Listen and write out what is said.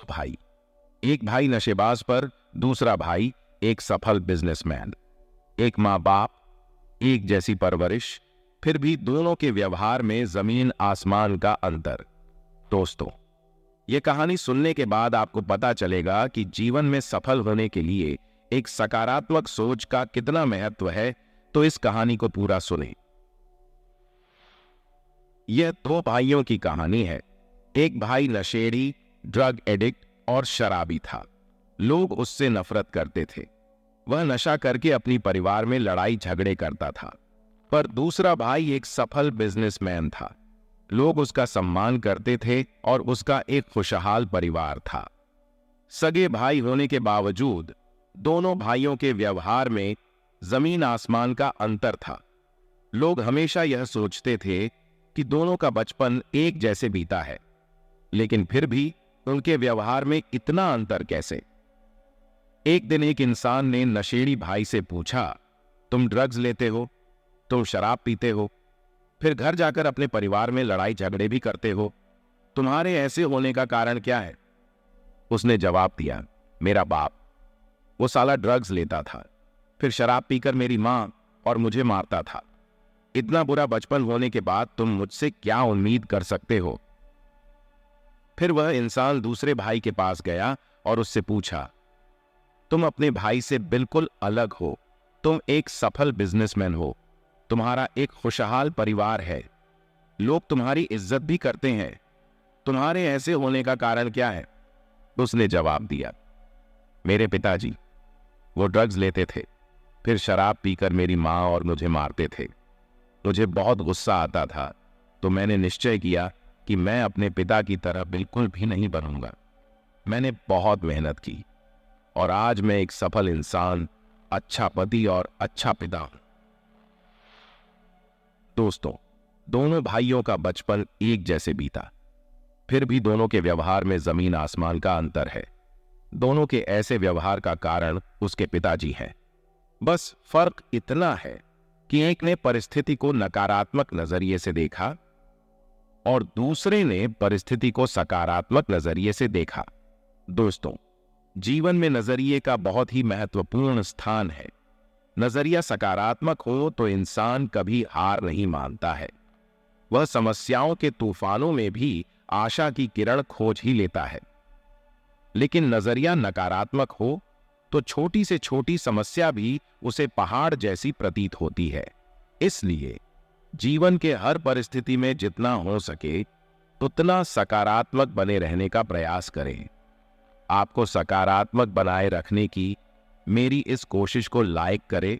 भाई। एक भाई नशेबाज पर दूसरा भाई एक सफल बिजनेसमैन। एक माँ बाप, एक जैसी परवरिश, फिर भी दोनों के व्यवहार में जमीन आसमान का अंतर। दोस्तों, ये कहानी सुनने के बाद आपको पता चलेगा कि जीवन में सफल होने के लिए एक सकारात्मक सोच का कितना महत्व है। तो इस कहानी को पूरा सुने। यह दो भाइयों की कहानी है। एक भाई नशेड़ी, ड्रग एडिक्ट और शराबी था। लोग उससे नफरत करते थे। वह नशा करके अपनी परिवार में लड़ाई झगड़े करता था। पर दूसरा भाई एक सफल बिजनेसमैन था। लोग उसका सम्मान करते थे और उसका एक खुशहाल परिवार था। सगे भाई होने के बावजूद दोनों भाइयों के व्यवहार में जमीन आसमान का अंतर था। लोग हमेशा यह सोचते थे कि दोनों का बचपन एक जैसे बीता है, लेकिन फिर भी उनके व्यवहार में इतना अंतर कैसे? एक दिन एक इंसान ने नशेड़ी भाई से पूछा, तुम ड्रग्स लेते हो, तुम शराब पीते हो, फिर घर जाकर अपने परिवार में लड़ाई झगड़े भी करते हो, तुम्हारे ऐसे होने का कारण क्या है? उसने जवाब दिया, मेरा बाप, वो साला ड्रग्स लेता था, फिर शराब पीकर मेरी मां और मुझे मारता था। इतना बुरा बचपन होने के बाद तुम मुझसे क्या उम्मीद कर सकते हो? फिर वह इंसान दूसरे भाई के पास गया और उससे पूछा, तुम अपने भाई से बिल्कुल अलग हो, तुम एक सफल बिजनेसमैन हो, तुम्हारा एक खुशहाल परिवार है, लोग तुम्हारी इज्जत भी करते हैं, तुम्हारे ऐसे होने का कारण क्या है? उसने जवाब दिया, मेरे पिताजी, वो ड्रग्स लेते थे, फिर शराब पीकर मेरी मां और मुझे मारते थे। मुझे बहुत गुस्सा आता था, तो मैंने निश्चय किया कि मैं अपने पिता की तरह बिल्कुल भी नहीं बनूंगा। मैंने बहुत मेहनत की और आज मैं एक सफल इंसान, अच्छा पति और अच्छा पिता हूं। दोस्तों, दोनों भाइयों का बचपन एक जैसे बीता, फिर भी दोनों के व्यवहार में जमीन आसमान का अंतर है। दोनों के ऐसे व्यवहार का कारण उसके पिताजी हैं। बस फर्क इतना है कि एक ने परिस्थिति को नकारात्मक नजरिए से देखा और दूसरे ने परिस्थिति को सकारात्मक नजरिए से देखा। दोस्तों, जीवन में नजरिए का बहुत ही महत्वपूर्ण स्थान है। नजरिया सकारात्मक हो तो इंसान कभी हार नहीं मानता है। वह समस्याओं के तूफानों में भी आशा की किरण खोज ही लेता है। लेकिन नजरिया नकारात्मक हो तो छोटी से छोटी समस्या भी उसे पहाड़ जैसी प्रतीत होती है। इसलिए जीवन के हर परिस्थिति में जितना हो सके उतना सकारात्मक बने रहने का प्रयास करें। आपको सकारात्मक बनाए रखने की मेरी इस कोशिश को लाइक करें